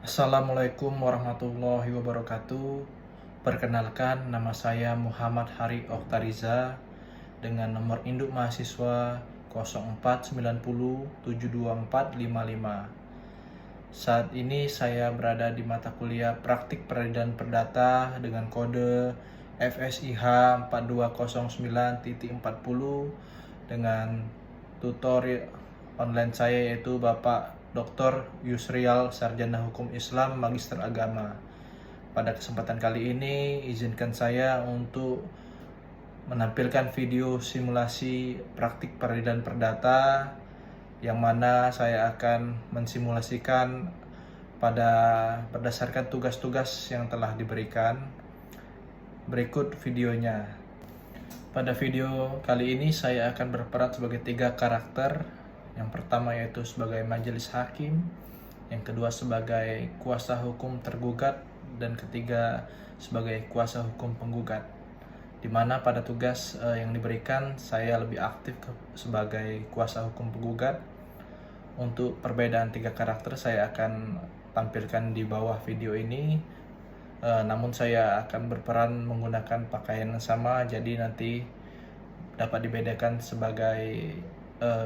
Assalamualaikum warahmatullahi wabarakatuh. Perkenalkan, nama saya Muhammad Hari Oktariza dengan nomor induk mahasiswa 0490724555. Saat ini saya berada di mata kuliah Praktik Peradilan Perdata dengan kode FSIH 4209.40 dengan tutor online saya yaitu Bapak Dr. Yusrial, Sarjana Hukum Islam, Magister Agama. Pada kesempatan kali ini, izinkan saya untuk menampilkan video simulasi praktik peradilan perdata yang mana saya akan mensimulasikan berdasarkan tugas-tugas yang telah diberikan. Berikut videonya. Pada video kali ini saya akan berperan sebagai 3 karakter. Yang pertama yaitu sebagai majelis hakim, yang kedua sebagai kuasa hukum tergugat, dan ketiga sebagai kuasa hukum penggugat. Di mana pada tugas yang diberikan saya lebih aktif sebagai kuasa hukum penggugat. Untuk perbedaan 3 karakter saya akan tampilkan di bawah video ini. Namun saya akan berperan menggunakan pakaian yang sama, jadi nanti dapat dibedakan sebagai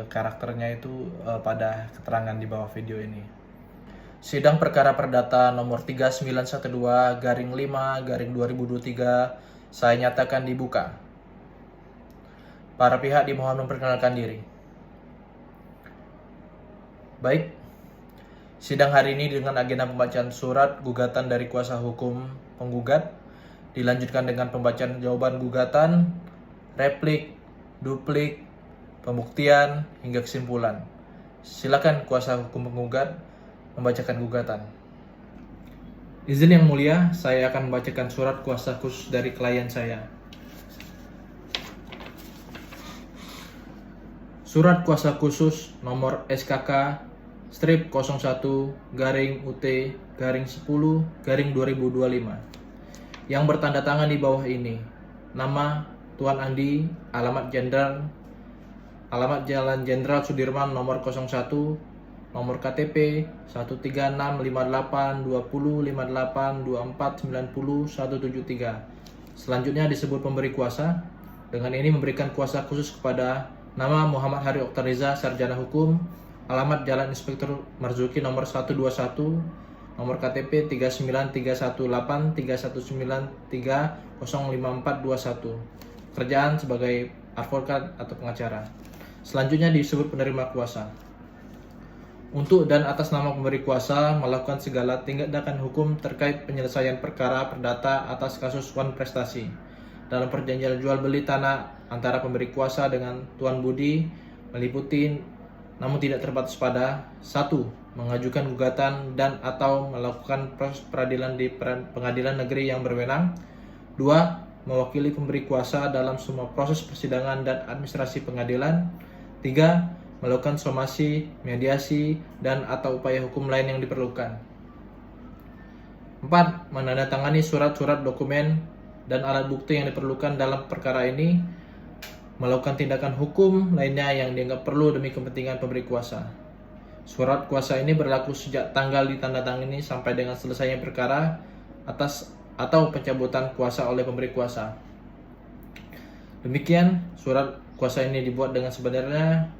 karakternya itu pada keterangan di bawah video ini. Sidang perkara perdata nomor 3912/5/2023 saya nyatakan dibuka. Para pihak dimohon memperkenalkan diri. Baik, sidang hari ini dengan agenda pembacaan surat gugatan dari kuasa hukum penggugat, dilanjutkan dengan pembacaan jawaban gugatan, replik, duplik, pembuktian, hingga kesimpulan. Silakan kuasa hukum penggugat membacakan gugatan. Izin yang mulia, saya akan membacakan surat kuasa khusus dari klien saya. Surat kuasa khusus nomor SKK strip 01/UT/10/2025 yang bertanda tangan di bawah ini. Nama Tuan Andi, alamat Jalan Jenderal Sudirman nomor 01, nomor KTP 1365820582490 Selanjutnya disebut pemberi kuasa. Dengan ini memberikan kuasa khusus kepada nama Muhammad Hari Oktariza, Sarjana Hukum, alamat Jalan Inspektur Marzuki nomor 121, nomor KTP 393183193055421. Kerjaan sebagai advokat atau pengacara. Selanjutnya disebut penerima kuasa. Untuk dan atas nama pemberi kuasa melakukan segala tindakan hukum terkait penyelesaian perkara perdata atas kasus Wan Prestasi dalam perjanjian jual beli tanah antara pemberi kuasa dengan Tuan Budi meliputi namun tidak terbatas pada 1. Mengajukan gugatan dan atau melakukan proses peradilan di pengadilan negeri yang berwenang. 2. Mewakili pemberi kuasa dalam semua proses persidangan dan administrasi pengadilan. 3. Melakukan somasi, mediasi, dan atau upaya hukum lain yang diperlukan. 4. Menandatangani surat-surat dokumen dan alat bukti yang diperlukan dalam perkara ini. Melakukan tindakan hukum lainnya yang dianggap perlu demi kepentingan pemberi kuasa. Surat kuasa ini berlaku sejak tanggal ditandatangani sampai dengan selesainya perkara atas atau pencabutan kuasa oleh pemberi kuasa. Demikian, surat kuasa ini dibuat dengan sebenarnya,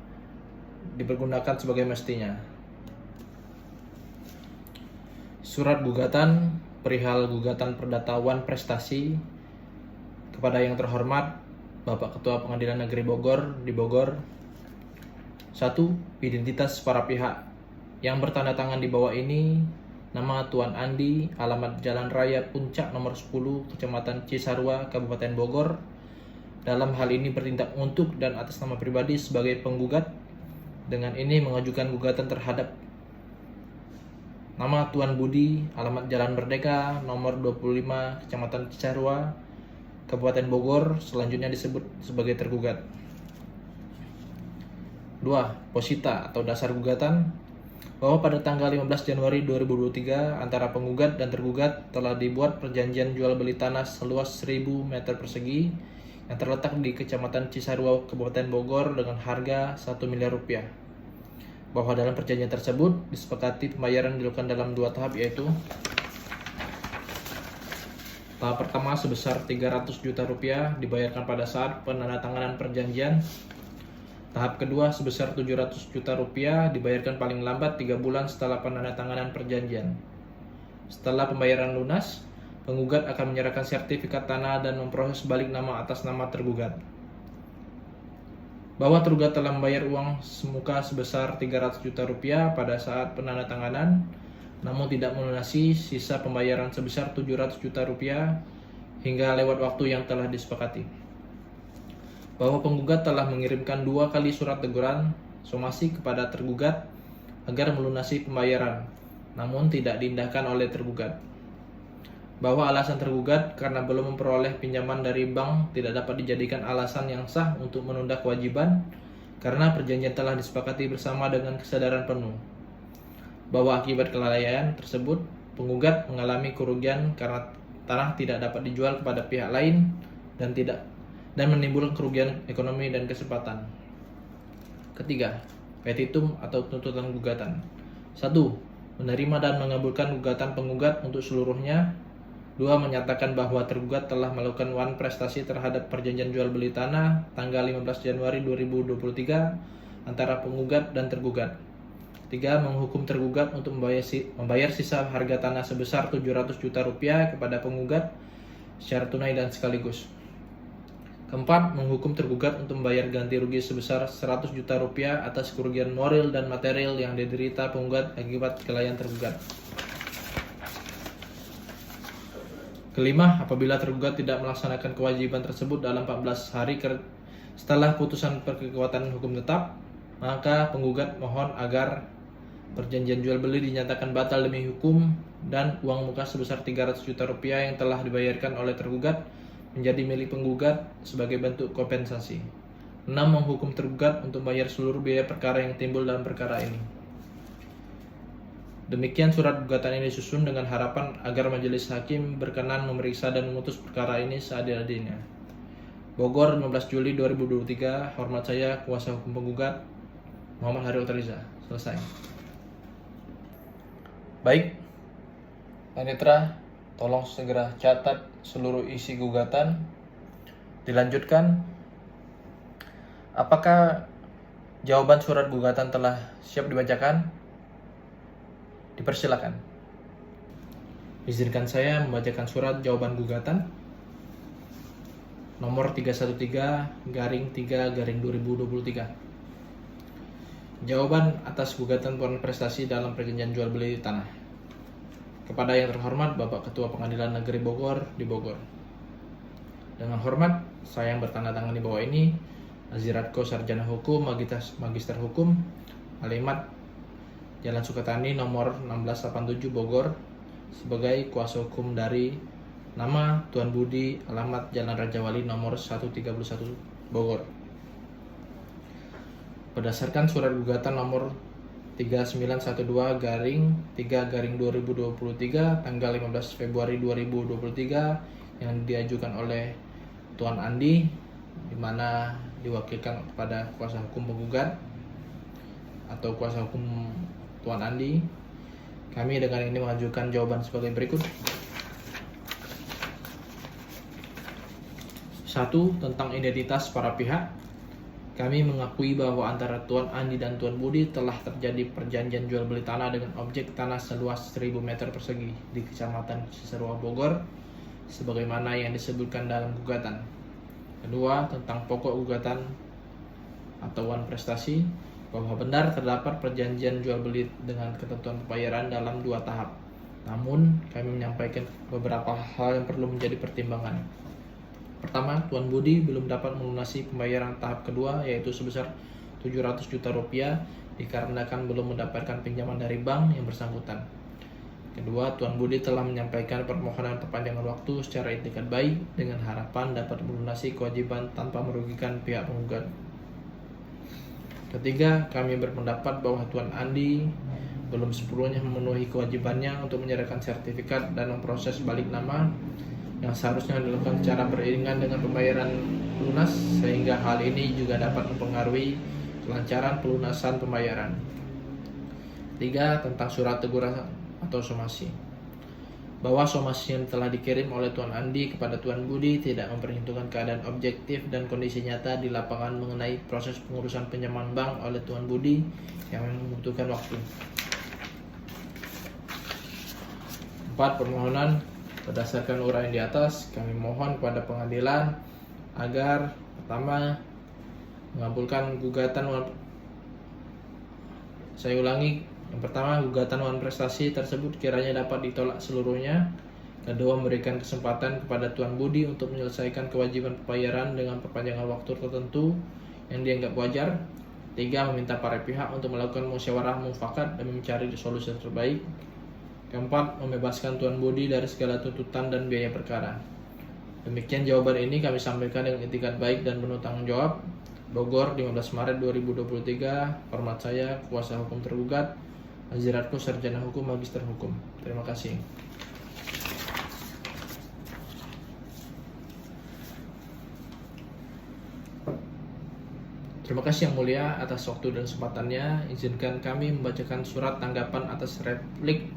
dipergunakan sebagai mestinya. Surat gugatan perihal gugatan perdata Wan Prestasi kepada yang terhormat Bapak Ketua Pengadilan Negeri Bogor di Bogor. 1. Identitas para pihak yang bertanda tangan di bawah ini. Nama Tuan Andi, alamat Jalan Raya Puncak nomor 10, Kecamatan Cisarua, Kabupaten Bogor. Dalam hal ini bertindak untuk dan atas nama pribadi sebagai penggugat. Dengan ini mengajukan gugatan terhadap nama Tuan Budi, alamat Jalan Merdeka nomor 25, Kecamatan Cisarua, Kabupaten Bogor, selanjutnya disebut sebagai tergugat. 2. Posita atau dasar gugatan, bahwa pada tanggal 15 Januari 2023 antara penggugat dan tergugat telah dibuat perjanjian jual beli tanah seluas 1000 meter persegi yang terletak di Kecamatan Cisarua, Kabupaten Bogor dengan harga 1 miliar rupiah. bahwa dalam perjanjian tersebut disepakati pembayaran dilakukan dalam 2 tahap, yaitu tahap pertama sebesar 300 juta rupiah dibayarkan pada saat penandatanganan perjanjian. Tahap kedua sebesar 700 juta rupiah dibayarkan paling lambat 3 bulan setelah penandatanganan perjanjian. Setelah pembayaran lunas, penggugat akan menyerahkan sertifikat tanah dan memproses balik nama atas nama tergugat. Bahwa tergugat telah membayar uang semuka sebesar 300 juta rupiah pada saat penandatanganan, namun tidak melunasi sisa pembayaran sebesar 700 juta rupiah hingga lewat waktu yang telah disepakati. Bahwa penggugat telah mengirimkan 2 kali surat teguran somasi kepada tergugat agar melunasi pembayaran, namun tidak diindahkan oleh tergugat. Bahwa alasan tergugat karena belum memperoleh pinjaman dari bank tidak dapat dijadikan alasan yang sah untuk menunda kewajiban karena perjanjian telah disepakati bersama dengan kesadaran penuh. Bahwa akibat kelalaian tersebut, penggugat mengalami kerugian karena tanah tidak dapat dijual kepada pihak lain dan menimbulkan kerugian ekonomi dan kesempatan. Ketiga, petitum atau tuntutan gugatan. 1. Menerima dan mengabulkan gugatan penggugat untuk seluruhnya. 2. Menyatakan bahwa tergugat telah melakukan prestasi terhadap perjanjian jual beli tanah tanggal 15 Januari 2023 antara penggugat dan tergugat. 3. Menghukum tergugat untuk membayar sisa harga tanah sebesar 700 juta rupiah kepada penggugat secara tunai dan sekaligus. 4. Menghukum tergugat untuk membayar ganti rugi sebesar 100 juta rupiah atas kerugian moral dan material yang diderita penggugat akibat kelalaian tergugat. Kelima, apabila tergugat tidak melaksanakan kewajiban tersebut dalam 14 hari setelah putusan berkekuatan hukum tetap, maka penggugat mohon agar perjanjian jual beli dinyatakan batal demi hukum dan uang muka sebesar 300 juta rupiah yang telah dibayarkan oleh tergugat menjadi milik penggugat sebagai bentuk kompensasi. 6. Menghukum tergugat untuk bayar seluruh biaya perkara yang timbul dalam perkara ini. Demikian surat gugatan ini disusun dengan harapan agar majelis hakim berkenan memeriksa dan memutus perkara ini seadil-adilnya. Bogor, 15 Juli 2023. Hormat saya, kuasa hukum penggugat, Muhammad Haryul Teriza. Selesai. Baik, Panitra, tolong segera catat seluruh isi gugatan. Dilanjutkan. Apakah jawaban surat gugatan telah siap dibacakan? Dipersilakan. Izinkan saya membacakan surat jawaban gugatan nomor 313-3/2023. Jawaban atas gugatan prestasi dalam perjanjian jual beli tanah. Kepada yang terhormat Bapak Ketua Pengadilan Negeri Bogor di Bogor. Dengan hormat, saya yang bertanda tangan di bawah ini, Aziratko Sarjana Hukum, Magister Hukum, Alimat Jalan Sukatani nomor 1687 Bogor, sebagai kuasa hukum dari nama Tuan Budi, alamat Jalan Raja Wali nomor 131 Bogor. Berdasarkan surat gugatan nomor 3912-3/2023 tanggal 15 Februari 2023 yang diajukan oleh Tuan Andi, di mana diwakilkan kepada kuasa hukum penggugat atau kuasa hukum Tuan Andi, kami dengan ini mengajukan jawaban sebagai berikut. 1. Tentang identitas para pihak. Kami mengakui bahwa antara Tuan Andi dan Tuan Budi telah terjadi perjanjian jual beli tanah dengan objek tanah seluas 1000 meter persegi di Kecamatan Cisarua, Bogor, sebagaimana yang disebutkan dalam gugatan. 2. Tentang pokok gugatan atau prestasi, bahwa benar terdapat perjanjian jual beli dengan ketentuan pembayaran dalam 2 tahap. Namun, kami menyampaikan beberapa hal yang perlu menjadi pertimbangan. Pertama, Tuan Budi belum dapat melunasi pembayaran tahap kedua, yaitu sebesar 700 juta rupiah, dikarenakan belum mendapatkan pinjaman dari bank yang bersangkutan. Kedua, Tuan Budi telah menyampaikan permohonan perpanjangan waktu secara itikat baik dengan harapan dapat melunasi kewajiban tanpa merugikan pihak penggugat. Ketiga, kami berpendapat bahwa Tuan Andi belum sepenuhnya memenuhi kewajibannya untuk menyerahkan sertifikat dan memproses balik nama yang seharusnya dilakukan secara beriringan dengan pembayaran lunas, sehingga hal ini juga dapat mempengaruhi kelancaran pelunasan pembayaran. 3. Tentang surat teguran atau somasi. Bahwa somasi yang telah dikirim oleh Tuan Andi kepada Tuan Budi tidak memperhitungkan keadaan objektif dan kondisi nyata di lapangan mengenai proses pengurusan pinjaman bank oleh Tuan Budi yang membutuhkan waktu. 4. Permohonan. Berdasarkan uraian di atas, kami mohon kepada pengadilan agar pertama mengabulkan gugatan yang pertama, gugatan wan prestasi tersebut kiranya dapat ditolak seluruhnya. Kedua, memberikan kesempatan kepada Tuan Budi untuk menyelesaikan kewajiban pembayaran dengan perpanjangan waktu tertentu yang dianggap wajar. 3. Meminta para pihak untuk melakukan musyawarah mufakat dan mencari solusi terbaik. Keempat, membebaskan Tuan Budi dari segala tuntutan dan biaya perkara. Demikian jawaban ini kami sampaikan dengan itikat baik dan penuh tanggung jawab. Bogor, 15 Maret 2023. Hormat saya, kuasa hukum tergugat, Haji Ratko, Sarjana Hukum, Magister Hukum. Terima kasih. Terima kasih Yang Mulia atas waktu dan kesempatannya. Izinkan kami membacakan surat tanggapan atas replik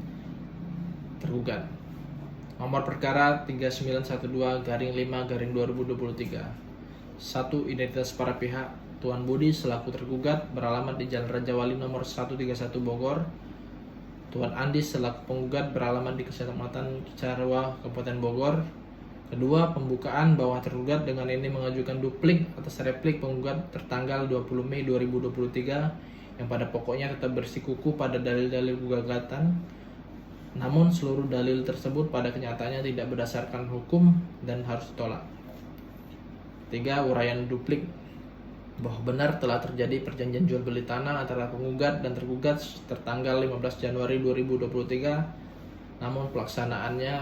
tergugat. Nomor perkara 3912-5-2023. 1. Identitas para pihak. Tuan Budi selaku tergugat beralamat di Jalan Raja Wali nomor 131 Bogor. Tuan Andi selaku penggugat beralamat di Kecamatan Cisarua, Kabupaten Bogor. Kedua, pembukaan bahwa tergugat dengan ini mengajukan duplik atas replik penggugat tertanggal 20 Mei 2023 yang pada pokoknya tetap bersikukuh pada dalil-dalil gugatan. Namun seluruh dalil tersebut pada kenyataannya tidak berdasarkan hukum dan harus ditolak. 3. Uraian duplik bahwa benar telah terjadi perjanjian jual beli tanah antara penggugat dan tergugat tertanggal 15 Januari 2023. Namun pelaksanaannya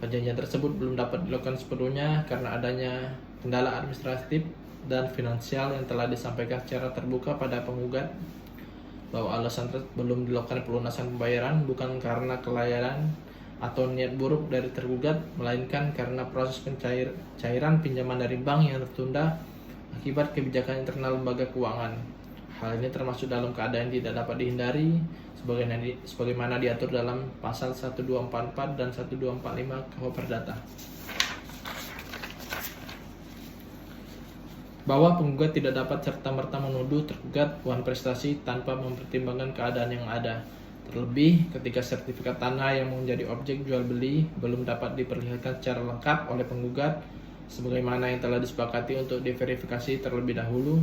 perjanjian tersebut belum dapat dilakukan sepenuhnya karena adanya kendala administratif dan finansial yang telah disampaikan secara terbuka pada penggugat. Bahwa alasan belum dilakukan pelunasan pembayaran bukan karena kelalaian atau niat buruk dari tergugat, melainkan karena proses pencairan pinjaman dari bank yang tertunda akibat kebijakan internal lembaga keuangan. Hal ini termasuk dalam keadaan yang tidak dapat dihindari sebagaimana diatur dalam pasal 1244 dan 1245 KUH Perdata. Bahwa penggugat tidak dapat serta-merta menuduh tergugat wan prestasi tanpa mempertimbangkan keadaan yang ada. Terlebih ketika sertifikat tanah yang menjadi objek jual beli belum dapat diperlihatkan secara lengkap oleh penggugat sebagaimana yang telah disepakati untuk diverifikasi terlebih dahulu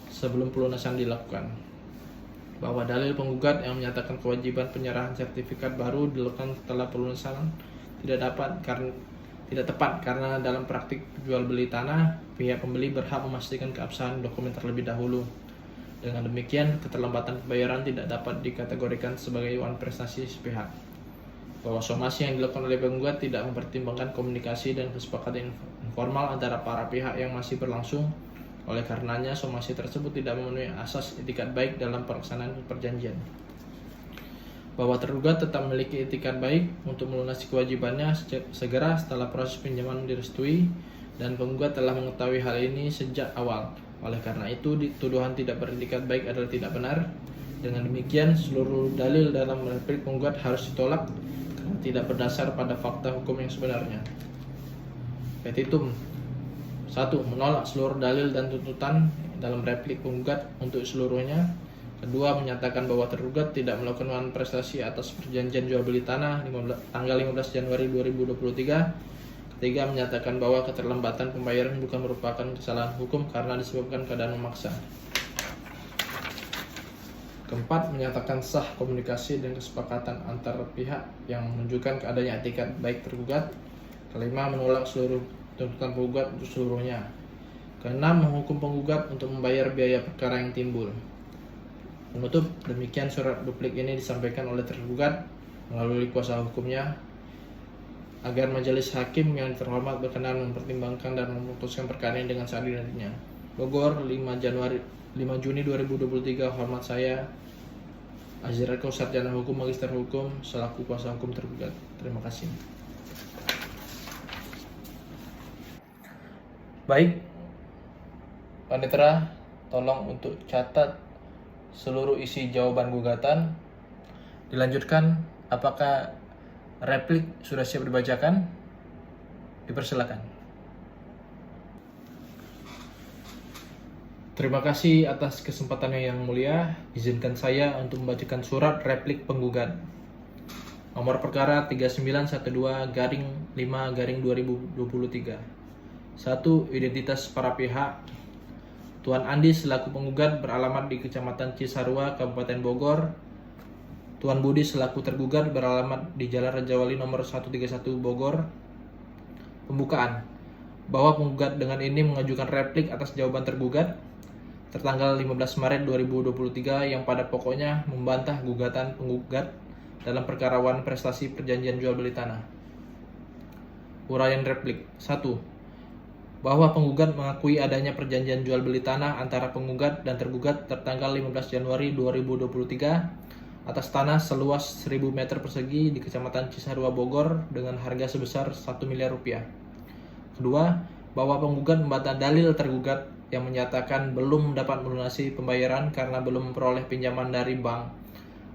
sebelum pelunasan dilakukan. Bahwa dalil penggugat yang menyatakan kewajiban penyerahan sertifikat baru dilakukan setelah pelunasan tidak tepat karena dalam praktik jual beli tanah, pihak pembeli berhak memastikan keabsahan dokumen terlebih dahulu. Dengan demikian, keterlambatan pembayaran tidak dapat dikategorikan sebagai wan prestasi sepihak. Bahwa somasi yang dilakukan oleh penggugat tidak mempertimbangkan komunikasi dan kesepakatan informal antara para pihak yang masih berlangsung. Oleh karenanya, somasi tersebut tidak memenuhi asas itikat baik dalam pelaksanaan perjanjian. Bahwa tergugat tetap memiliki itikat baik untuk melunasi kewajibannya segera setelah proses pinjaman direstui dan penggugat telah mengetahui hal ini sejak awal. Oleh karena itu, tuduhan tidak beretikat baik adalah tidak benar. Dengan demikian, seluruh dalil dalam replik penggugat harus ditolak karena tidak berdasar pada fakta hukum yang sebenarnya. Petitum 1. Menolak seluruh dalil dan tuntutan dalam replik penggugat untuk seluruhnya. Kedua, menyatakan bahwa tergugat tidak melakukan wan prestasi atas perjanjian jual beli tanah tanggal 15 Januari 2023. Ketiga, menyatakan bahwa keterlambatan pembayaran bukan merupakan kesalahan hukum karena disebabkan keadaan memaksa. Keempat, menyatakan sah komunikasi dan kesepakatan antar pihak yang menunjukkan keadanya etikat baik tergugat. Kelima, menolak seluruh tuntutan penggugat untuk seluruhnya. Keenam, menghukum penggugat untuk membayar biaya perkara yang timbul. Penutup, demikian surat duplik ini disampaikan oleh tergugat melalui kuasa hukumnya agar majelis hakim yang terhormat berkenan mempertimbangkan dan memutuskan perkara ini dengan seadil-adilnya. Bogor, 5 Juni 2023. Hormat saya, Haji Ratko, Sarjana Hukum, Magister Hukum, selaku kuasa hukum tergugat. Terima kasih. Baik, Panitera, tolong untuk catat seluruh isi jawaban gugatan Dilanjutkan, apakah replik sudah siap dibacakan? Dipersilakan. Terima kasih atas kesempatannya yang mulia. Izinkan saya untuk membacakan surat replik penggugat. Nomor perkara 3912-5-2023. 1. Identitas para pihak. Tuan Andi selaku penggugat beralamat di Kecamatan Cisarua, Kabupaten Bogor. Tuan Budi selaku tergugat beralamat di Jalan Rajawali nomor 131 Bogor. Pembukaan. Bahwa penggugat dengan ini mengajukan replik atas jawaban tergugat tertanggal 15 Maret 2023 yang pada pokoknya membantah gugatan penggugat dalam perkara wan prestasi perjanjian jual beli tanah. Uraian replik. 1. Bahwa penggugat mengakui adanya perjanjian jual beli tanah antara penggugat dan tergugat tertanggal 15 Januari 2023 atas tanah seluas 1000 meter persegi di Kecamatan Cisarua Bogor dengan harga sebesar 1 miliar rupiah. Kedua, bahwa penggugat membantah dalil tergugat yang menyatakan belum dapat melunasi pembayaran karena belum memperoleh pinjaman dari bank.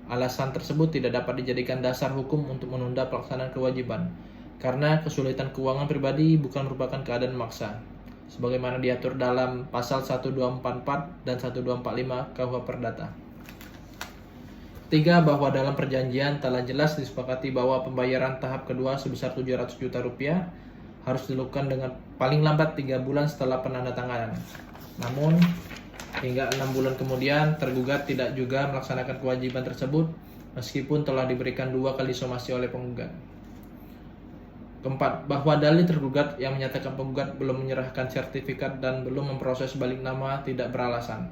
Alasan tersebut tidak dapat dijadikan dasar hukum untuk menunda pelaksanaan kewajiban, karena kesulitan keuangan pribadi bukan merupakan keadaan maksa, sebagaimana diatur dalam pasal 1244 dan 1245 KUH Perdata. 3. Bahwa dalam perjanjian telah jelas disepakati bahwa pembayaran tahap kedua sebesar 700 juta rupiah harus dilakukan dengan paling lambat 3 bulan setelah penandatanganan. Namun, hingga 6 bulan kemudian tergugat tidak juga melaksanakan kewajiban tersebut meskipun telah diberikan 2 kali somasi oleh penggugat. Keempat, bahwa dalil tergugat yang menyatakan penggugat belum menyerahkan sertifikat dan belum memproses balik nama tidak beralasan,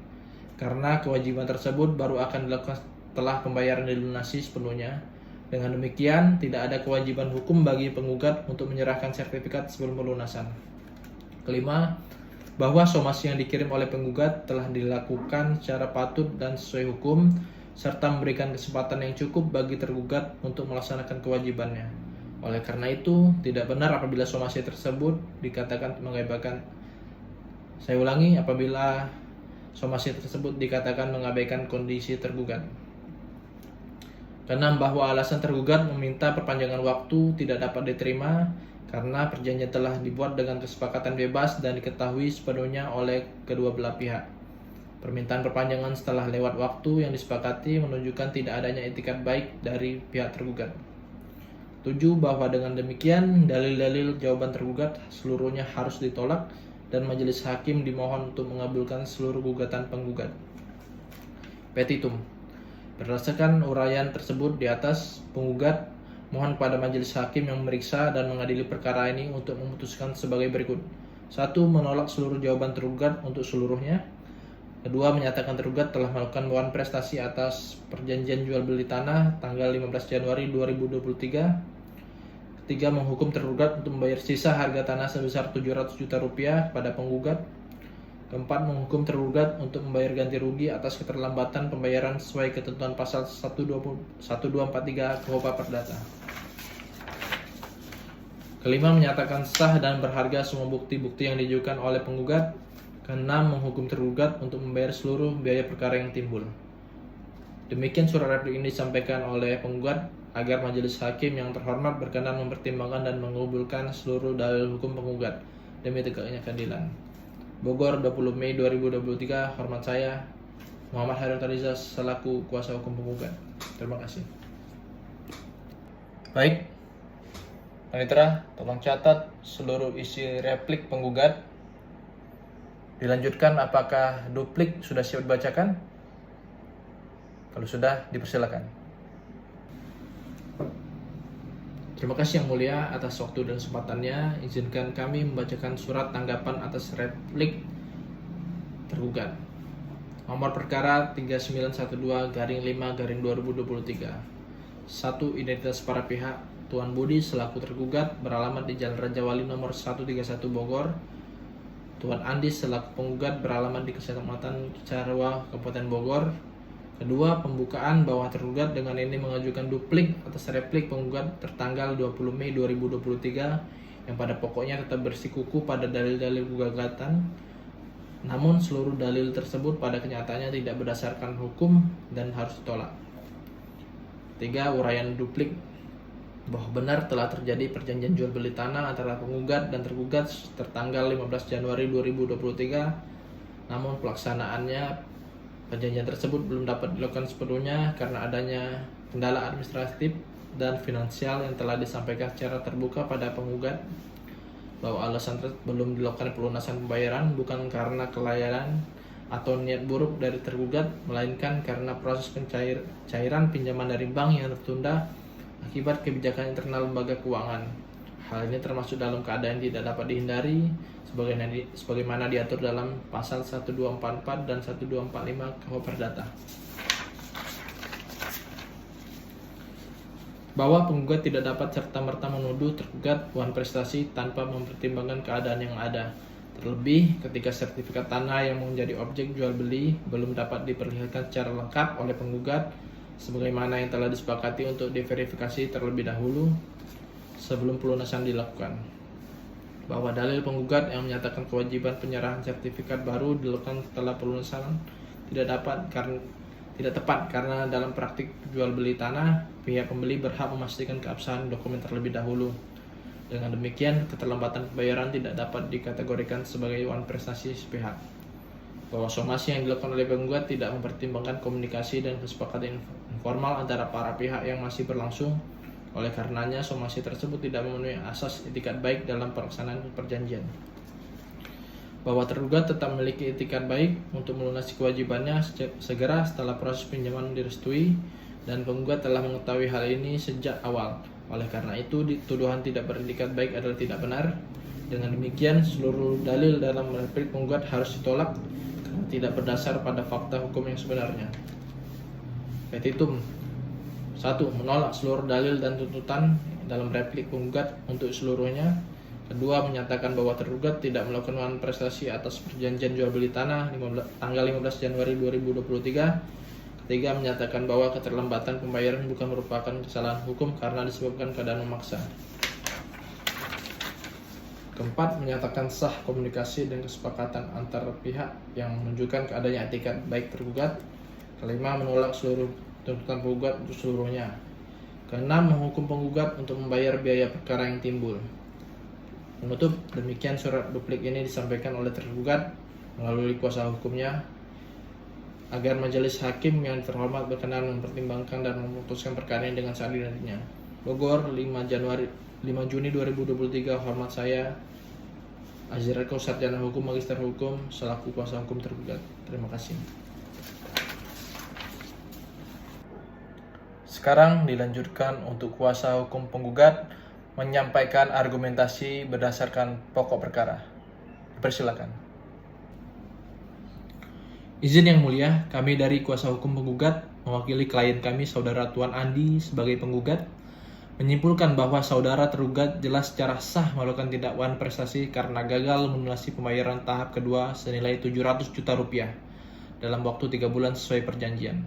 karena kewajiban tersebut baru akan dilakukan setelah pembayaran dilunasi sepenuhnya. Dengan demikian, tidak ada kewajiban hukum bagi penggugat untuk menyerahkan sertifikat sebelum pelunasan. Kelima, bahwa somasi yang dikirim oleh penggugat telah dilakukan secara patut dan sesuai hukum, serta memberikan kesempatan yang cukup bagi tergugat untuk melaksanakan kewajibannya. Oleh karena itu, tidak benar apabila somasi tersebut dikatakan mengabaikan. Saya ulangi, apabila somasi tersebut dikatakan mengabaikan kondisi tergugat. Keenam, bahwa alasan tergugat meminta perpanjangan waktu tidak dapat diterima karena perjanjian telah dibuat dengan kesepakatan bebas dan diketahui sepenuhnya oleh kedua belah pihak. Permintaan perpanjangan setelah lewat waktu yang disepakati menunjukkan tidak adanya etikat baik dari pihak tergugat. 7. Bahwa dengan demikian dalil-dalil jawaban tergugat seluruhnya harus ditolak dan majelis hakim dimohon untuk mengabulkan seluruh gugatan penggugat. Petitum. Berdasarkan uraian tersebut di atas, penggugat mohon kepada majelis hakim yang memeriksa dan mengadili perkara ini untuk memutuskan sebagai berikut. 1. Menolak seluruh jawaban tergugat untuk seluruhnya. 2. Menyatakan tergugat telah melakukan wan prestasi atas perjanjian jual beli tanah tanggal 15 Januari 2023. 3. Menghukum tergugat untuk membayar sisa harga tanah sebesar 700 juta rupiah pada penggugat. 4. Menghukum tergugat untuk membayar ganti rugi atas keterlambatan pembayaran sesuai ketentuan pasal 1243 KUH Perdata. 5. Menyatakan sah dan berharga semua bukti-bukti yang diajukan oleh penggugat. 6. Menghukum tergugat untuk membayar seluruh biaya perkara yang timbul. Demikian surat replik ini disampaikan oleh penggugat agar majelis hakim yang terhormat berkenan mempertimbangkan dan mengabulkan seluruh dalil hukum penggugat demi tegaknya keadilan. Bogor, 20 Mei 2023. Hormat saya, Muhammad Hairul Tariza selaku kuasa hukum penggugat. Terima kasih. Baik, Panitera, tolong catat seluruh isi replik penggugat. Dilanjutkan, apakah duplik sudah siap dibacakan? Kalau sudah, dipersilakan. Terima kasih yang mulia atas waktu dan kesempatannya. Izinkan kami membacakan surat tanggapan atas replik tergugat. Nomor perkara 3912-5-2023. 1. Identitas para pihak. Tuan Budi selaku tergugat beralamat di Jalan Rajawali nomor 131 Bogor. Tuan Andi selaku penggugat beralamat di Kecamatan Cisarua, Kabupaten Bogor. Kedua, pembukaan bahwa tergugat dengan ini mengajukan duplik atas replik penggugat tertanggal 20 Mei 2023 yang pada pokoknya tetap bersikukuh pada dalil-dalil gugatan, namun seluruh dalil tersebut pada kenyataannya tidak berdasarkan hukum dan harus ditolak. Ketiga, uraian duplik bahwa benar telah terjadi perjanjian jual beli tanah antara penggugat dan tergugat tertanggal 15 Januari 2023. Namun pelaksanaannya perjanjian tersebut belum dapat dilakukan sepenuhnya karena adanya kendala administratif dan finansial yang telah disampaikan secara terbuka pada penggugat, bahwa alasan belum dilakukan pelunasan pembayaran bukan karena kelalaian atau niat buruk dari tergugat, melainkan karena proses cairan pinjaman dari bank yang tertunda akibat kebijakan internal lembaga keuangan. Hal ini termasuk dalam keadaan yang tidak dapat dihindari sebagaimana diatur dalam pasal 1244 dan 1245 KUH Perdata. Bahwa penggugat tidak dapat serta-merta menuduh tergugat wan prestasi tanpa mempertimbangkan keadaan yang ada. Terlebih ketika sertifikat tanah yang menjadi objek jual beli belum dapat diperlihatkan secara lengkap oleh penggugat sebagaimana yang telah disepakati untuk diverifikasi terlebih dahulu sebelum pelunasan dilakukan. Bahwa dalil penggugat yang menyatakan kewajiban penyerahan sertifikat baru dilakukan setelah pelunasan tidak tepat karena dalam praktik jual beli tanah, pihak pembeli berhak memastikan keabsahan dokumen terlebih dahulu. Dengan demikian, keterlambatan pembayaran tidak dapat dikategorikan sebagai wan prestasi sepihak. Bahwa somasi yang dilakukan oleh penggugat tidak mempertimbangkan komunikasi dan kesepakatan informal antara para pihak yang masih berlangsung. Oleh karenanya, somasi tersebut tidak memenuhi asas itikat baik dalam pelaksanaan perjanjian. Bahwa tergugat tetap memiliki itikat baik untuk melunasi kewajibannya segera setelah proses pinjaman direstui dan penggugat telah mengetahui hal ini sejak awal. Oleh karena itu, tuduhan tidak beretikat baik adalah tidak benar. Dengan demikian, seluruh dalil dalam replik penggugat harus ditolak karena tidak berdasar pada fakta hukum yang sebenarnya. Petitum 1. Menolak seluruh dalil dan tuntutan dalam replik penggugat untuk seluruhnya. Kedua, menyatakan bahwa tergugat tidak melakukan wan prestasi atas perjanjian jual beli tanah tanggal 15 Januari 2023. Ketiga, menyatakan bahwa keterlambatan pembayaran bukan merupakan kesalahan hukum karena disebabkan keadaan memaksa. Keempat, menyatakan sah komunikasi dan kesepakatan antar pihak yang menunjukkan keadaan etikat baik tergugat. Kelima, menolak seluruh tuntutan penggugat untuk seluruhnya. Keenam, menghukum penggugat untuk membayar biaya perkara yang timbul. Menutup, demikian surat duplik ini disampaikan oleh tergugat melalui kuasa hukumnya agar majelis hakim yang terhormat berkenan mempertimbangkan dan memutuskan perkara ini dengan seadil-adilnya. Bogor, 5 Juni 2023. Hormat saya, Azireko Sarjana Hukum Magister Hukum selaku kuasa hukum tergugat. Terima kasih. Sekarang dilanjutkan untuk kuasa hukum penggugat menyampaikan argumentasi berdasarkan pokok perkara. Persilakan. Izin yang mulia, kami dari kuasa hukum penggugat mewakili klien kami Saudara Tuan Andi sebagai penggugat menyimpulkan bahwa saudara tergugat jelas secara sah melakukan tindak wan prestasi karena gagal melunasi pembayaran tahap kedua senilai 700 juta rupiah dalam waktu 3 bulan sesuai perjanjian.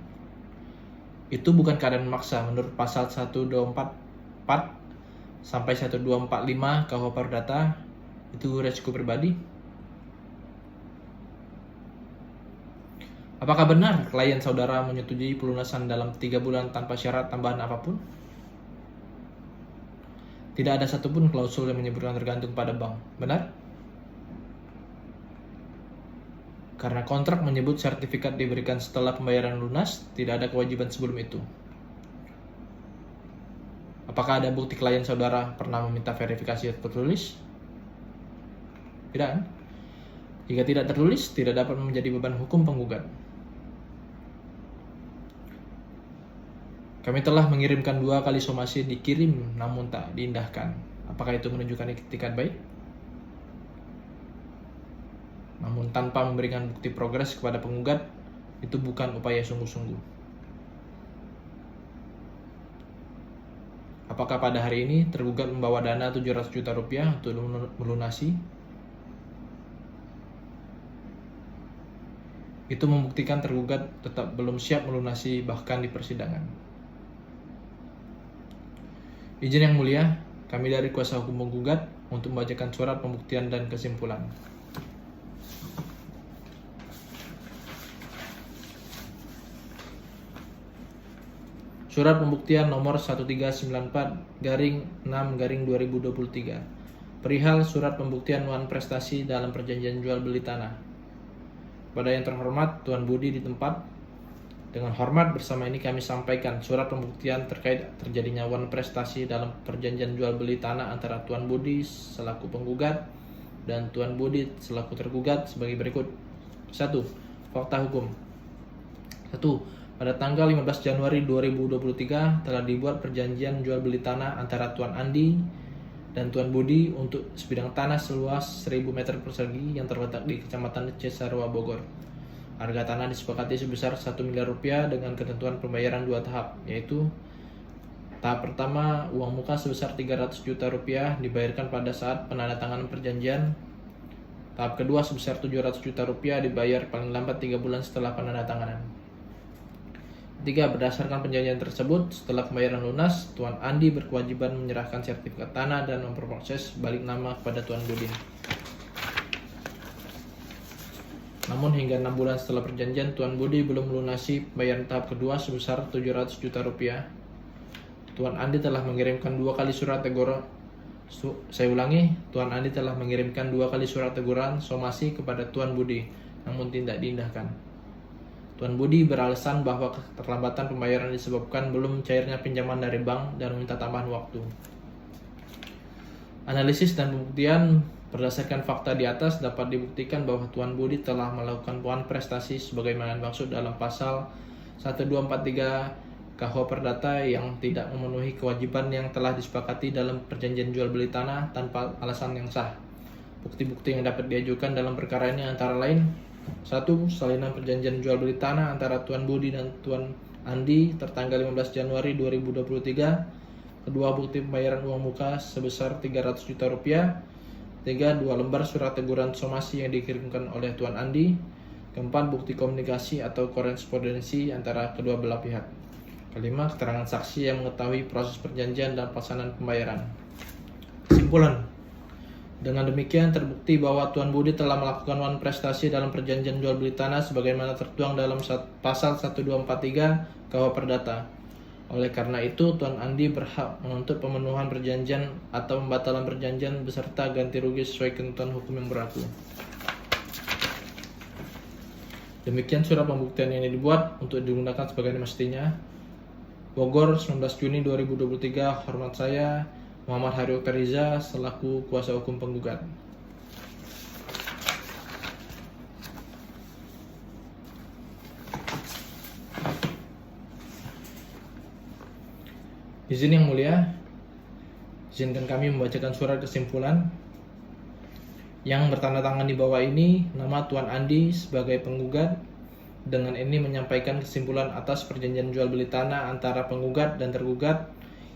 Itu bukan keadaan memaksa menurut pasal 1244 sampai 1245 KUH Perdata. Itu resiko pribadi. Apakah benar klien saudara menyetujui pelunasan dalam 3 bulan tanpa syarat tambahan apapun? Tidak ada satupun klausul yang menyebutkan tergantung pada bank. Benar? Karena kontrak menyebut sertifikat diberikan setelah pembayaran lunas, tidak ada kewajiban sebelum itu. Apakah ada bukti klien saudara pernah meminta verifikasi tertulis? Tidak kan? Jika tidak tertulis, tidak dapat menjadi beban hukum penggugat. Kami telah mengirimkan 2 kali somasi dikirim namun tak diindahkan. Apakah itu menunjukkan itikat baik? Namun tanpa memberikan bukti progres kepada penggugat, itu bukan upaya sungguh-sungguh. Apakah pada hari ini tergugat membawa dana 700 juta rupiah untuk melunasi? Itu membuktikan tergugat tetap belum siap melunasi bahkan di persidangan. Izin yang mulia, kami dari kuasa hukum penggugat untuk membacakan surat pembuktian dan kesimpulan. Surat Pembuktian nomor 1394/6/2023 perihal Surat Pembuktian Wan Prestasi dalam Perjanjian Jual Beli Tanah. Pada yang terhormat Tuan Budi di tempat, dengan hormat bersama ini kami sampaikan surat pembuktian terkait terjadinya wan prestasi dalam perjanjian jual beli tanah antara Tuan Budi selaku penggugat dan Tuan Budi selaku tergugat sebagai berikut. 1. Fakta hukum. 1. Pada tanggal 15 Januari 2023 telah dibuat perjanjian jual beli tanah antara Tuan Andi dan Tuan Budi untuk sebidang tanah seluas 1000 meter persegi yang terletak di Kecamatan Cisarua, Bogor. Harga tanah disepakati sebesar 1 miliar rupiah dengan ketentuan pembayaran 2 tahap, yaitu tahap pertama uang muka sebesar 300 juta rupiah dibayarkan pada saat penandatanganan perjanjian. Tahap kedua sebesar 700 juta rupiah dibayar paling lambat 3 bulan setelah penandatanganan. 3. Berdasarkan perjanjian tersebut, setelah pembayaran lunas, Tuan Andi berkewajiban menyerahkan sertifikat tanah dan memproses balik nama kepada Tuan Budi. Namun hingga 6 bulan setelah perjanjian, Tuan Budi belum melunasi pembayaran tahap kedua sebesar 700 juta rupiah. Tuan Andi telah mengirimkan 2 kali surat teguran. Tuan Andi telah mengirimkan 2 kali surat teguran somasi kepada Tuan Budi, namun tidak diindahkan. Tuan Budi beralasan bahwa keterlambatan pembayaran disebabkan belum cairnya pinjaman dari bank dan meminta tambahan waktu. Analisis dan pembuktian berdasarkan fakta di atas dapat dibuktikan bahwa Tuan Budi telah melakukan wan prestasi sebagaimana dimaksud dalam pasal 1243 KUH Perdata yang tidak memenuhi kewajiban yang telah disepakati dalam perjanjian jual beli tanah tanpa alasan yang sah. Bukti-bukti yang dapat diajukan dalam perkara ini antara lain: 1. Salinan perjanjian jual beli tanah antara Tuan Budi dan Tuan Andi tertanggal 15 Januari 2023. Kedua, bukti pembayaran uang muka sebesar 300 juta rupiah. 3. 2 lembar surat teguran somasi yang dikirimkan oleh Tuan Andi. 4. Bukti komunikasi atau korespondensi antara kedua belah pihak. 5. Keterangan saksi yang mengetahui proses perjanjian dan pelaksanaan pembayaran. Kesimpulan. Dengan demikian terbukti bahwa Tuan Budi telah melakukan wan prestasi dalam perjanjian jual beli tanah sebagaimana tertuang dalam pasal 1243 KUH Perdata. Oleh karena itu, Tuan Andi berhak menuntut pemenuhan perjanjian atau pembatalan perjanjian beserta ganti rugi sesuai ketentuan hukum yang berlaku. Demikian surat pembuktian yang dibuat untuk digunakan sebagai mestinya. Bogor, 19 Juni 2023. Hormat saya, Muhammad Hari Oktariza, selaku kuasa hukum penggugat. Izin yang mulia, izinkan kami membacakan surat kesimpulan yang bertanda tangan di bawah ini. Nama Tuan Andi sebagai penggugat. Dengan ini menyampaikan kesimpulan atas perjanjian jual beli tanah antara penggugat dan tergugat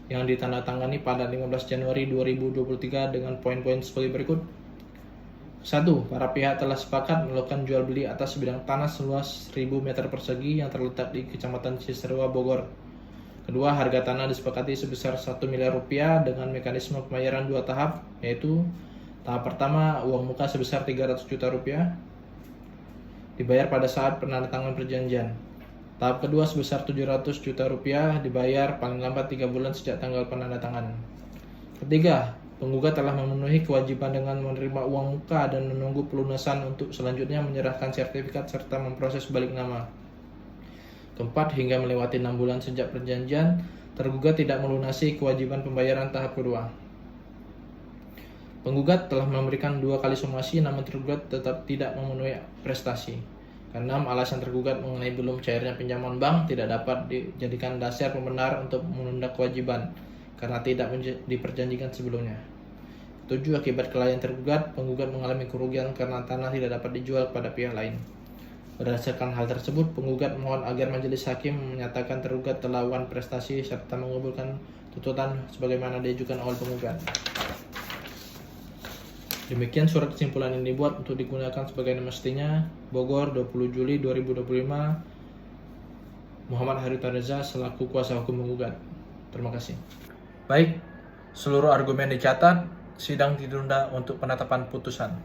yang ditandatangani pada 15 Januari 2023 dengan poin-poin sebagai berikut. 1. Para pihak telah sepakat melakukan jual beli atas sebidang tanah seluas 1000 meter persegi yang terletak di Kecamatan Cisarua, Bogor. Kedua, harga tanah disepakati sebesar 1 miliar rupiah dengan mekanisme pembayaran 2 tahap, yaitu tahap pertama uang muka sebesar 300 juta rupiah dibayar pada saat penandatanganan perjanjian. Tahap kedua sebesar 700 juta rupiah dibayar paling lambat 3 bulan sejak tanggal penandatanganan. Ketiga, penggugat telah memenuhi kewajiban dengan menerima uang muka dan menunggu pelunasan untuk selanjutnya menyerahkan sertifikat serta memproses balik nama. Keempat, hingga melewati 6 bulan sejak perjanjian, tergugat tidak melunasi kewajiban pembayaran tahap kedua. Penggugat telah memberikan 2 kali somasi, namun tergugat tetap tidak memenuhi prestasi. Keenam, alasan tergugat mengenai belum cairnya pinjaman bank tidak dapat dijadikan dasar pembenar untuk menunda kewajiban karena tidak diperjanjikan sebelumnya. 7. Akibat kelalaian tergugat, penggugat mengalami kerugian karena tanah tidak dapat dijual kepada pihak lain. Berdasarkan hal tersebut, penggugat mohon agar majelis hakim menyatakan tergugat telah wan prestasi serta mengabulkan tuntutan sebagaimana diajukan oleh penggugat. Demikian surat kesimpulan yang dibuat untuk digunakan sebagai mestinya. Bogor, 20 Juli 2025. Muhammad Hari Oktariza selaku kuasa hukum penggugat. Terima kasih. Baik, seluruh argumen dicatat, sidang ditunda untuk penetapan putusan.